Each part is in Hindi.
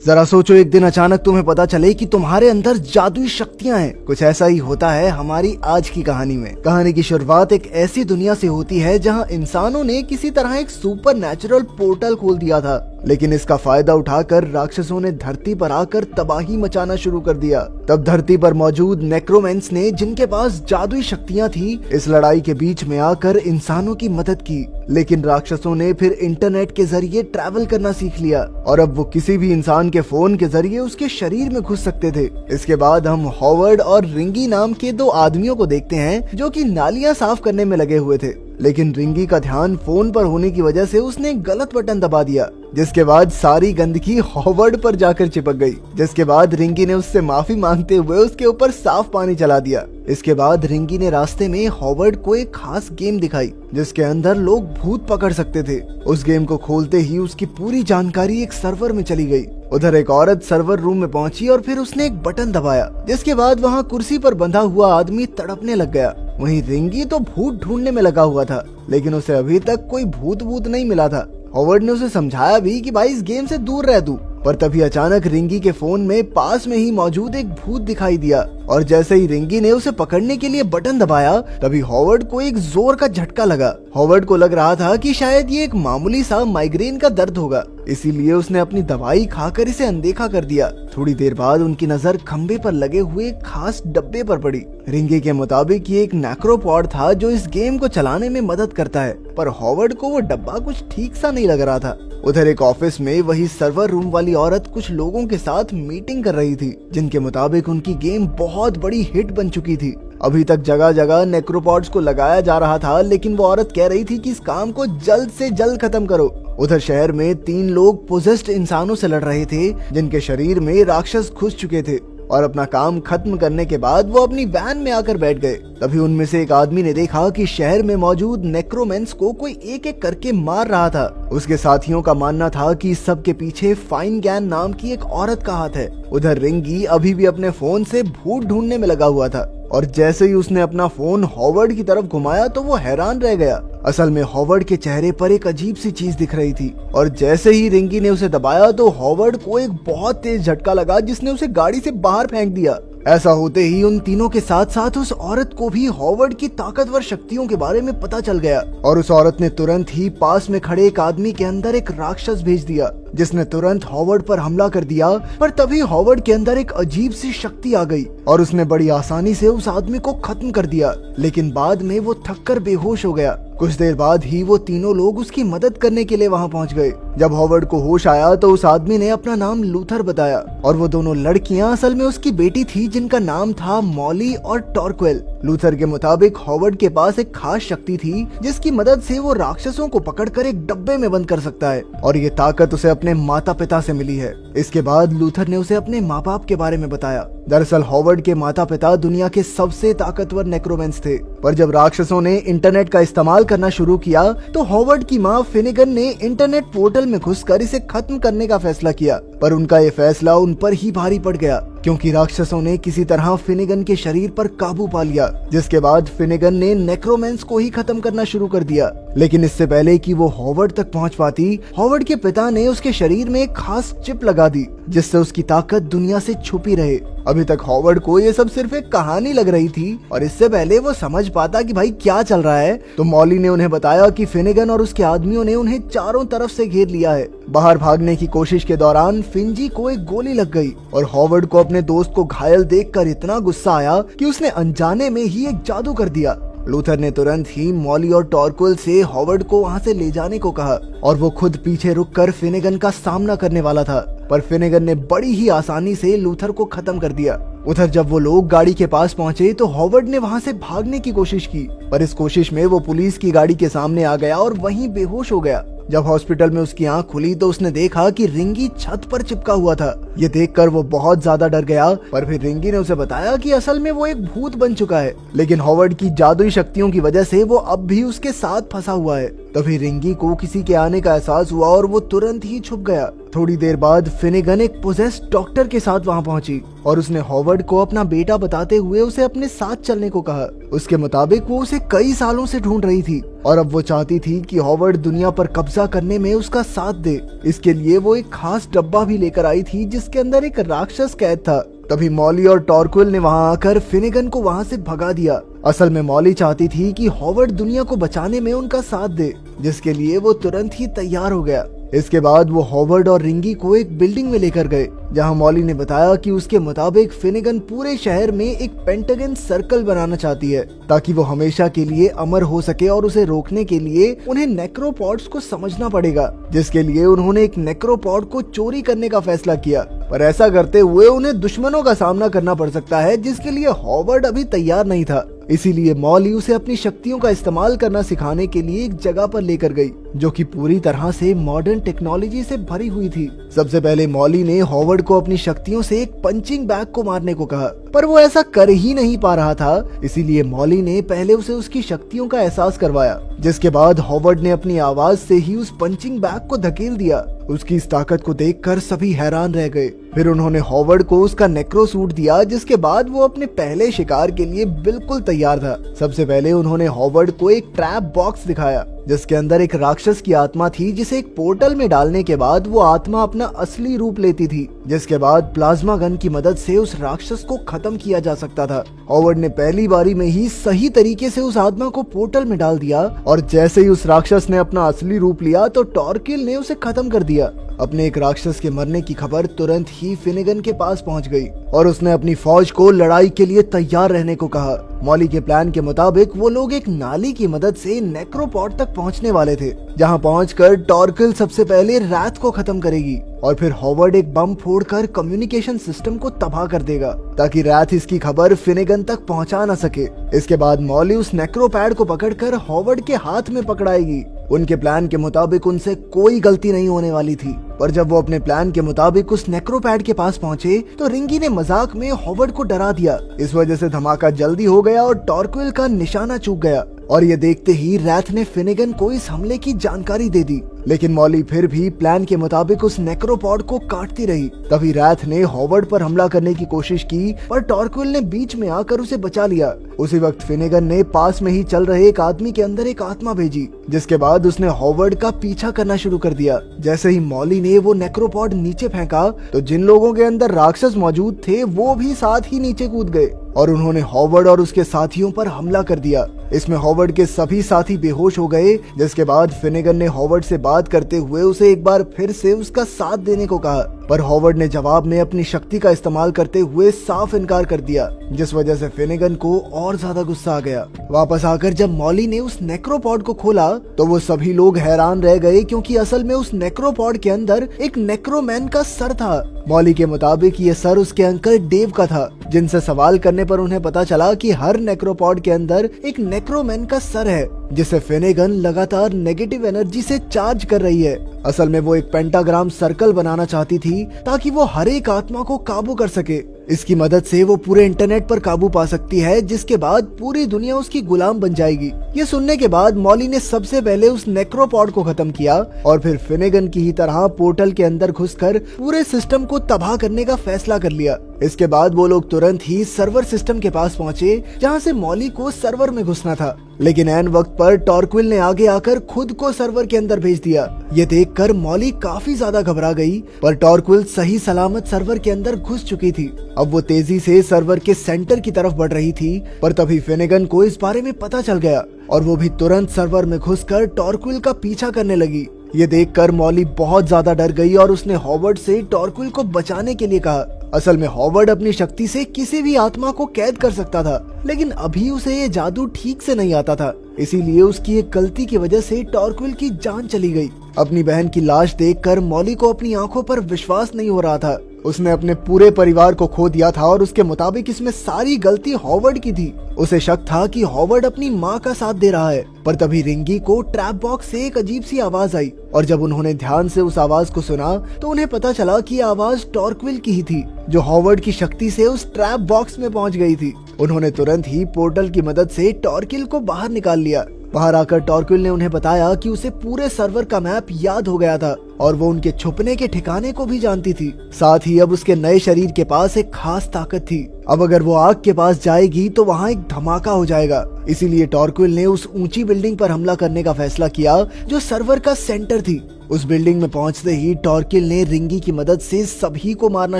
जरा सोचो, एक दिन अचानक तुम्हें पता चले कि तुम्हारे अंदर जादुई शक्तियां हैं। कुछ ऐसा ही होता है हमारी आज की कहानी में। कहानी की शुरुआत एक ऐसी दुनिया से होती है जहां इंसानों ने किसी तरह एक सुपर नेचुरल पोर्टल खोल दिया था, लेकिन इसका फायदा उठाकर राक्षसों ने धरती पर आकर तबाही मचाना शुरू कर दिया। तब धरती पर मौजूद नेक्रोमेंस ने, जिनके पास जादुई शक्तियां थी, इस लड़ाई के बीच में आकर इंसानों की मदद की। लेकिन राक्षसों ने फिर इंटरनेट के जरिए ट्रैवल करना सीख लिया और अब वो किसी भी इंसान के फोन के जरिए उसके शरीर में घुस सकते थे। इसके बाद हम हॉवर्ड और रिंगी नाम के दो आदमियों को देखते हैं जो कि नालियां साफ करने में लगे हुए थे। लेकिन रिंगी का ध्यान फोन पर होने की वजह से उसने गलत बटन दबा दिया, जिसके बाद सारी गंदगी हॉवर्ड पर जाकर चिपक गई। जिसके बाद रिंगी ने उससे माफी मांगते हुए उसके ऊपर साफ पानी चला दिया। इसके बाद रिंगी ने रास्ते में हॉवर्ड को एक खास गेम दिखाई जिसके अंदर लोग भूत पकड़ सकते थे। उस गेम को खोलते ही उसकी पूरी जानकारी एक सर्वर में चली गई। उधर एक औरत सर्वर रूम में पहुंची और फिर उसने एक बटन दबाया, जिसके बाद वहां कुर्सी पर बंधा हुआ आदमी तड़पने लग गया। वहीं रिंगी तो भूत ढूंढने में लगा हुआ था, लेकिन उसे अभी तक कोई भूत नहीं मिला था। हॉवर्ड ने उसे समझाया भी कि भाई इस गेम से दूर रह तू, पर तभी अचानक रिंगी के फोन में पास में ही मौजूद एक भूत दिखाई दिया और जैसे ही रिंगी ने उसे पकड़ने के लिए बटन दबाया, तभी हॉवर्ड को एक जोर का झटका लगा। हॉवर्ड को लग रहा था कि शायद ये एक मामूली सा माइग्रेन का दर्द होगा, इसीलिए उसने अपनी दवाई खाकर इसे अनदेखा कर दिया। थोड़ी देर बाद उनकी नजर खंबे पर लगे हुए एक खास डब्बे पर पड़ी। रिंगी के मुताबिक ये एक नेक्रोपॉड था जो इस गेम को चलाने में मदद करता है, पर हॉवर्ड को वो डब्बा कुछ ठीक सा नहीं लग रहा था। उधर एक ऑफिस में वही सर्वर रूम वाली औरत कुछ लोगों के साथ मीटिंग कर रही थी, जिनके मुताबिक उनकी गेम बहुत बड़ी हिट बन चुकी थी। अभी तक जगह जगह नेक्रोपॉड्स को लगाया जा रहा था, लेकिन वो औरत कह रही थी कि इस काम को जल्द से जल्द खत्म करो। उधर शहर में 3 लोग पोजेस्ड इंसानों से लड़ रहे थे, जिनके शरीर में राक्षस घुस चुके थे और अपना काम खत्म करने के बाद वो अपनी वैन में आकर बैठ गए। तभी उनमें से एक आदमी ने देखा कि शहर में मौजूद नेक्रोमेंस को कोई एक एक करके मार रहा था। उसके साथियों का मानना था कि इस सब के पीछे फाइन गैन नाम की एक औरत का हाथ है। उधर रिंगी अभी भी अपने फोन से भूत ढूंढने में लगा हुआ था और जैसे ही उसने अपना फोन हॉवर्ड की तरफ घुमाया तो वो हैरान रह गया। असल में हॉवर्ड के चेहरे पर एक अजीब सी चीज दिख रही थी और जैसे ही रिंगी ने उसे दबाया तो हॉवर्ड को एक बहुत तेज झटका लगा, जिसने उसे गाड़ी से बाहर फेंक दिया। ऐसा होते ही उन तीनों के साथ साथ उस औरत को भी हॉवर्ड की ताकतवर शक्तियों के बारे में पता चल गया और उस औरत ने तुरंत ही पास में खड़े एक आदमी के अंदर एक राक्षस भेज दिया, जिसने तुरंत हॉवर्ड पर हमला कर दिया। पर तभी हॉवर्ड के अंदर एक अजीब सी शक्ति आ गई और उसने बड़ी आसानी से उस आदमी को खत्म कर दिया, लेकिन बाद में वो थककर बेहोश हो गया। कुछ देर बाद ही वो तीनों लोग उसकी मदद करने के लिए वहां पहुंच गए। जब हॉवर्ड को होश आया तो उस आदमी ने अपना नाम लूथर बताया और वो दोनों लड़कियां असल में उसकी बेटी थी, जिनका नाम था मॉली और टॉर्क्वेल। लूथर के मुताबिक हॉवर्ड के पास एक खास शक्ति थी जिसकी मदद से वो राक्षसों को पकड़कर एक डब्बे में बंद कर सकता है और ये ताकत उसे अपने माता पिता से मिली है। इसके बाद लूथर ने उसे अपने माँ बाप के बारे में बताया। दरअसल हॉवर्ड के माता पिता दुनिया के सबसे ताकतवर नेक्रोमेंस थे, पर जब राक्षसों ने इंटरनेट का इस्तेमाल करना शुरू किया तो हॉवर्ड की माँ फिनिगन ने इंटरनेट पोर्टल में घुसकर इसे खत्म करने का फैसला किया। पर उनका ये फैसला उन पर ही भारी पड़ गया, क्योंकि राक्षसों ने किसी तरह फिनिगन के शरीर पर काबू पा लिया, जिसके बाद फिनिगन ने नेक्रोमेंस को ही खत्म करना शुरू कर दिया। लेकिन इससे पहले कि वो हॉवर्ड तक पहुंच पाती, हॉवर्ड के पिता ने उसके शरीर में एक खास चिप लगा दी, जिससे उसकी ताकत दुनिया से छुपी रहे। अभी तक हॉवर्ड को ये सब सिर्फ एक कहानी लग रही थी और इससे पहले वो समझ पाता कि भाई क्या चल रहा है, तो मॉली ने उन्हें बताया कि फिनिगन और उसके आदमियों ने उन्हें चारों तरफ से घेर लिया है। बाहर भागने की कोशिश के दौरान फिंजी को एक गोली लग गई और हॉवर्ड को अपने दोस्त को घायल देखकर इतना गुस्सा आया कि उसने अनजाने में ही एक जादू कर दिया। लूथर ने तुरंत ही मॉली और टॉर्क्वेल से हॉवर्ड को वहां से ले जाने को कहा और वो खुद पीछे रुककर फिनिगन का सामना करने वाला था, पर फिनिगन ने बड़ी ही आसानी से लूथर को खत्म कर दिया। उधर जब वो लोग गाड़ी के पास पहुंचे तो हॉवर्ड ने वहां से भागने की कोशिश की, पर इस कोशिश में वो पुलिस की गाड़ी के सामने आ गया और वहीं बेहोश हो गया। जब हॉस्पिटल में उसकी आंख खुली तो उसने देखा कि रिंगी छत पर चिपका हुआ था। ये देखकर वो बहुत ज्यादा डर गया, पर फिर रिंगी ने उसे बताया कि असल में वो एक भूत बन चुका है, लेकिन हॉवर्ड की जादुई शक्तियों की वजह से वो अब भी उसके साथ फंसा हुआ है। तभी रिंगी को किसी के आने का एहसास हुआ और वो तुरंत ही छुप गया। थोड़ी देर बाद फिनिगन एक पोजेस्ड डॉक्टर के साथ वहां पहुंची और उसने हॉवर्ड को अपना बेटा बताते हुए उसे अपने साथ चलने को कहा। उसके मुताबिक वो उसे कई सालों से ढूंढ रही थी और अब वो चाहती थी कि हॉवर्ड दुनिया पर कब्जा करने में उसका साथ दे। इसके लिए वो एक खास डब्बा भी लेकर आई थी जिसके अंदर एक राक्षस कैद था। तभी मॉली और टॉरक्विल ने वहां आकर फिनिगन को वहां से भगा दिया। असल में मॉली चाहती थी कि हॉवर्ड दुनिया को बचाने में उनका साथ दे, जिसके लिए वो तुरंत ही तैयार हो गया। इसके बाद वो हॉवर्ड और रिंगी को एक बिल्डिंग में लेकर गए जहां मॉली ने बताया कि उसके मुताबिक फिनिगन पूरे शहर में एक पेंटागन सर्कल बनाना चाहती है ताकि वो हमेशा के लिए अमर हो सके और उसे रोकने के लिए उन्हें नेक्रोपॉड्स को समझना पड़ेगा, जिसके लिए उन्होंने एक नेक्रोपॉड को चोरी करने का फैसला किया। पर ऐसा करते हुए उन्हें दुश्मनों का सामना करना पड़ सकता है जिसके लिए हॉवर्ड अभी तैयार नहीं था। इसीलिए मॉली उसे अपनी शक्तियों का इस्तेमाल करना सिखाने के लिए एक जगह पर लेकर गई जो कि पूरी तरह से मॉडर्न टेक्नोलॉजी से भरी हुई थी। सबसे पहले मॉली ने हॉवर्ड को अपनी शक्तियों से एक पंचिंग बैग को मारने को कहा, पर वो ऐसा कर ही नहीं पा रहा था। इसीलिए मॉली ने पहले उसे उसकी शक्तियों का एहसास करवाया, जिसके बाद हॉवर्ड ने अपनी आवाज से ही उस पंचिंग बैग को धकेल दिया। उसकी इस ताकत को देखकर सभी हैरान रह गए। फिर उन्होंने हॉवर्ड को उसका नेक्रो सूट दिया, जिसके बाद वो अपने पहले शिकार के लिए बिल्कुल तैयार था। सबसे पहले उन्होंने हॉवर्ड को एक ट्रैप बॉक्स दिखाया जिसके अंदर एक राक्षस की आत्मा थी, जिसे एक पोर्टल में डालने के बाद वो आत्मा अपना असली रूप लेती थी, जिसके बाद प्लाज्मा गन की मदद से उस राक्षस को खत्म किया जा सकता था। हॉवर्ड ने पहली बारी में ही सही तरीके से उस आत्मा को पोर्टल में डाल दिया और जैसे ही उस राक्षस ने अपना असली रूप लिया तो टॉरक्विल ने उसे खत्म कर दिया। अपने एक राक्षस के मरने की खबर तुरंत ही फिनिगन के पास पहुंच गई और उसने अपनी फौज को लड़ाई के लिए तैयार रहने को कहा। मॉली के प्लान के मुताबिक वो लोग एक नाली की मदद से नेक्रोपॉड तक पहुंचने वाले थे, जहां पहुंचकर टॉरक्विल सबसे पहले रैथ को खत्म करेगी और फिर हॉवर्ड एक बम फोड़कर कम्युनिकेशन सिस्टम को तबाह कर देगा ताकि रैथ इसकी खबर फिनिगन तक पहुंचा न सके। इसके बाद मॉली उस नेक्रोपैड को पकड़कर हॉवर्ड के हाथ में पकड़ाएगी। उनके प्लान के मुताबिक उनसे कोई गलती नहीं होने वाली थी, पर जब वो अपने प्लान के मुताबिक उस नेक्रोपैड के पास पहुंचे तो रिंगी ने मजाक में हॉवर्ड को डरा दिया। इस वजह से धमाका जल्दी हो गया और टॉरक्विल का निशाना चूक गया और ये देखते ही रैथ ने फिनिगन को इस हमले की जानकारी दे दी। लेकिन मॉली फिर भी प्लान के मुताबिक उस नेक्रोपॉड को काटती रही। तभी रैथ ने हॉवर्ड पर हमला करने की कोशिश की पर टॉरक्विल ने बीच में आकर उसे बचा लिया। उसी वक्त फिनिगन ने पास में ही चल रहे एक आदमी के अंदर एक आत्मा भेजी, जिसके बाद उसने हॉवर्ड का पीछा करना शुरू कर दिया। जैसे ही मॉली ने वो नेक्रोपॉड नीचे फेंका तो जिन लोगों के अंदर राक्षस मौजूद थे वो भी साथ ही नीचे कूद गए और उन्होंने हॉवर्ड और उसके साथियों पर हमला कर दिया। इसमें हॉवर्ड के सभी साथी बेहोश हो गए, जिसके बाद फिनिगन ने हॉवर्ड से बात करते हुए उसे एक बार फिर से उसका साथ देने को कहा, पर हॉवर्ड ने जवाब में अपनी शक्ति का इस्तेमाल करते हुए साफ इनकार कर दिया, जिस वजह से फिनिगन को और ज्यादा गुस्सा आ गया। वापस आकर जब मॉली ने उस नेक्रोपॉड को खोला तो वो सभी लोग हैरान रह गए, क्योंकि असल में उस नेक्रोपॉड के अंदर एक नेक्रोमैन का सर था। मॉली के मुताबिक ये सर उसके अंकल डेव का था, जिनसे सवाल करने पर उन्हें पता चला कि हर नेक्रोपॉड के अंदर एक नेक्रोमैन का सर है, जिसे फिनिगन लगातार नेगेटिव एनर्जी से चार्ज कर रही है। असल में वो एक पेंटाग्राम सर्कल बनाना चाहती थी ताकि वो हर एक आत्मा को काबू कर सके। इसकी मदद से वो पूरे इंटरनेट पर काबू पा सकती है, जिसके बाद पूरी दुनिया उसकी गुलाम बन जाएगी। ये सुनने के बाद मॉली ने सबसे पहले उस नेक्रोपॉड को खत्म किया और फिर फिनिगन की ही तरह पोर्टल के अंदर घुसकर पूरे सिस्टम को तबाह करने का फैसला कर लिया। इसके बाद वो लोग तुरंत ही सर्वर सिस्टम के पास पहुंचे, जहां से मॉली को सर्वर में घुसना था। लेकिन ऐन वक्त पर टॉरक्विल ने आगे आकर खुद को सर्वर के अंदर भेज दिया। ये देखकर मॉली काफी ज्यादा घबरा गई, पर टॉरक्विल सही सलामत सर्वर के अंदर घुस चुकी थी। अब वो तेजी से सर्वर के सेंटर की तरफ बढ़ रही थी, पर तभी फिनिगन को इस बारे में पता चल गया और वो भी तुरंत सर्वर में घुसकर टॉरक्विल का पीछा करने लगी। ये देखकर मॉली बहुत ज्यादा डर गई और उसने हॉवर्ड से टॉरक्विल को बचाने के लिए कहा। असल में हॉवर्ड अपनी शक्ति से किसी भी आत्मा को कैद कर सकता था, लेकिन अभी उसे ये जादू ठीक से नहीं आता था। इसीलिए उसकी एक गलती की वजह से टॉरक्विल की जान चली गई। अपनी बहन की लाश देखकर मॉली को अपनी आंखों पर विश्वास नहीं हो रहा था। उसने अपने पूरे परिवार को खो दिया था और उसके मुताबिक इसमें सारी गलती हॉवर्ड की थी। उसे शक था कि हॉवर्ड अपनी माँ का साथ दे रहा है, पर तभी रिंगी को ट्रैप बॉक्स से एक अजीब सी आवाज आई और जब उन्होंने ध्यान से उस आवाज को सुना तो उन्हें पता चला कि आवाज टॉरक्विल की ही थी, जो हॉवर्ड की शक्ति से उस ट्रैप बॉक्स में पहुंच गई थी। उन्होंने तुरंत ही पोर्टल की मदद से टॉरकिल को बाहर निकाल लिया। बाहर आकर टॉरकिल ने उन्हें बताया कि उसे पूरे सर्वर का मैप याद हो गया था और वो उनके छुपने के ठिकाने को भी जानती थी। साथ ही अब उसके नए शरीर के पास एक खास ताकत थी। अब अगर वो आग के पास जाएगी तो वहाँ एक धमाका हो जाएगा। इसीलिए टॉरकिल ने उस ऊंची बिल्डिंग पर हमला करने का फैसला किया जो सर्वर का सेंटर थी। उस बिल्डिंग में पहुंचते ही टॉरकिल ने रिंगी की मदद से सभी को मारना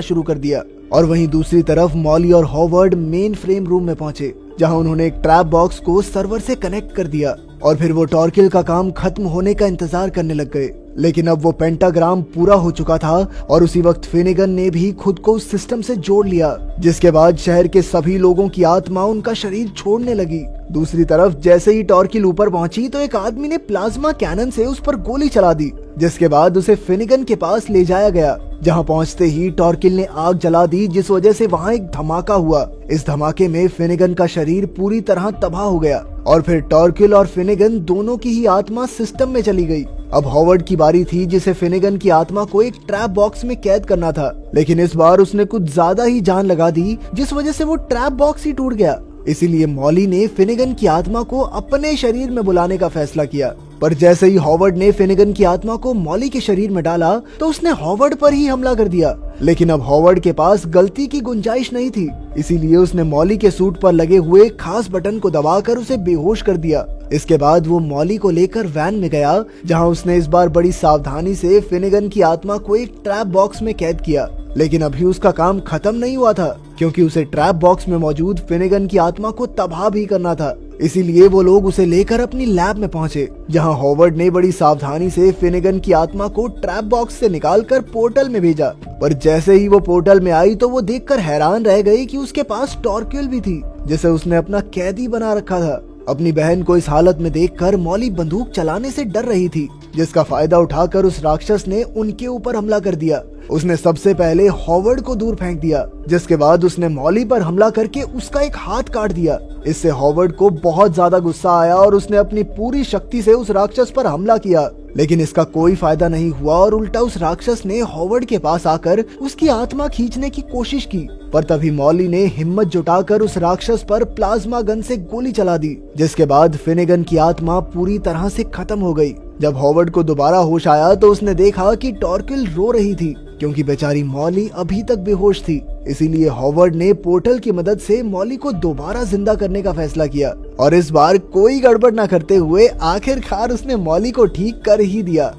शुरू कर दिया और वहीं दूसरी तरफ मॉली और हॉवर्ड मेन फ्रेम रूम में पहुंचे, जहां उन्होंने एक ट्रैप बॉक्स को सर्वर से कनेक्ट कर दिया और फिर वो टॉरकिल का काम खत्म होने का इंतजार करने लग गए। लेकिन अब वो पेंटाग्राम पूरा हो चुका था और उसी वक्त फिनिगन ने भी खुद को उस सिस्टम से जोड़ लिया, जिसके बाद शहर के सभी लोगों की आत्मा उनका शरीर छोड़ने लगी। दूसरी तरफ जैसे ही टॉरकिल ऊपर पहुंची तो एक आदमी ने प्लाज्मा कैनन से उस पर गोली चला दी, जिसके बाद उसे फिनिगन के पास ले जाया गया। जहां पहुंचते ही टॉरकिल ने आग जला दी, जिस वजह से वहां एक धमाका हुआ। इस धमाके में फिनिगन का शरीर पूरी तरह तबाह हो गया और फिर टॉरकिल और फिनिगन दोनों की ही आत्मा सिस्टम में चली गई। अब हॉवर्ड की बारी थी, जिसे फिनिगन की आत्मा को एक ट्रैप बॉक्स में कैद करना था, लेकिन इस बार उसने कुछ ज्यादा ही जान लगा दी, जिस वजह से वो ट्रैप बॉक्स ही टूट गया। इसीलिए मॉली ने फिनिगन की आत्मा को अपने शरीर में बुलाने का फैसला किया। पर जैसे ही हॉवर्ड ने फिनिगन की आत्मा को मॉली के शरीर में डाला तो उसने हॉवर्ड पर ही हमला कर दिया। लेकिन अब हॉवर्ड के पास गलती की गुंजाइश नहीं थी, इसीलिए उसने मॉली के सूट पर लगे हुए खास बटन को दबाकर उसे बेहोश कर दिया। इसके बाद वो मॉली को लेकर वैन में गया, जहां उसने इस बार बड़ी सावधानी से फिनिगन की आत्मा को एक ट्रैप बॉक्स में कैद किया। लेकिन अभी उसका काम खत्म नहीं हुआ था, क्योंकि उसे ट्रैप बॉक्स में मौजूद फिनिगन की आत्मा को तबाह भी करना था। इसीलिए वो लोग उसे लेकर अपनी लैब में पहुंचे, जहां हॉवर्ड ने बड़ी सावधानी से फिनिगन की आत्मा को ट्रैप बॉक्स से निकालकर पोर्टल में भेजा। पर जैसे ही वो पोर्टल में आई तो वो देखकर हैरान रह गई कि उसके पास टॉरकिल भी थी, जिसे उसने अपना कैदी बना रखा था। अपनी बहन को इस हालत में देखकर मॉली बंदूक चलाने से डर रही थी, जिसका फायदा उठाकर उस राक्षस ने उनके ऊपर हमला कर दिया। उसने सबसे पहले हॉवर्ड को दूर फेंक दिया, जिसके बाद उसने मॉली पर हमला करके उसका एक हाथ काट दिया। इससे हॉवर्ड को बहुत ज्यादा गुस्सा आया और उसने अपनी पूरी शक्ति से उस राक्षस पर हमला किया। लेकिन इसका कोई फायदा नहीं हुआ और उल्टा उस राक्षस ने हॉवर्ड के पास आकर उसकी आत्मा खींचने की कोशिश की। पर तभी मॉली ने हिम्मत जुटाकर उस राक्षस पर प्लाज्मा गन से गोली चला दी, जिसके बाद फिनिगन की आत्मा पूरी तरह से खत्म हो गई। जब हॉवर्ड को दोबारा होश आया तो उसने देखा कि टॉरकिल रो रही थी, क्योंकि बेचारी मॉली अभी तक बेहोश थी। इसीलिए हॉवर्ड ने पोर्टल की मदद से मॉली को दोबारा जिंदा करने का फैसला किया और इस बार कोई गड़बड़ न करते हुए आखिरकार उसने मॉली को ठीक कर ही दिया।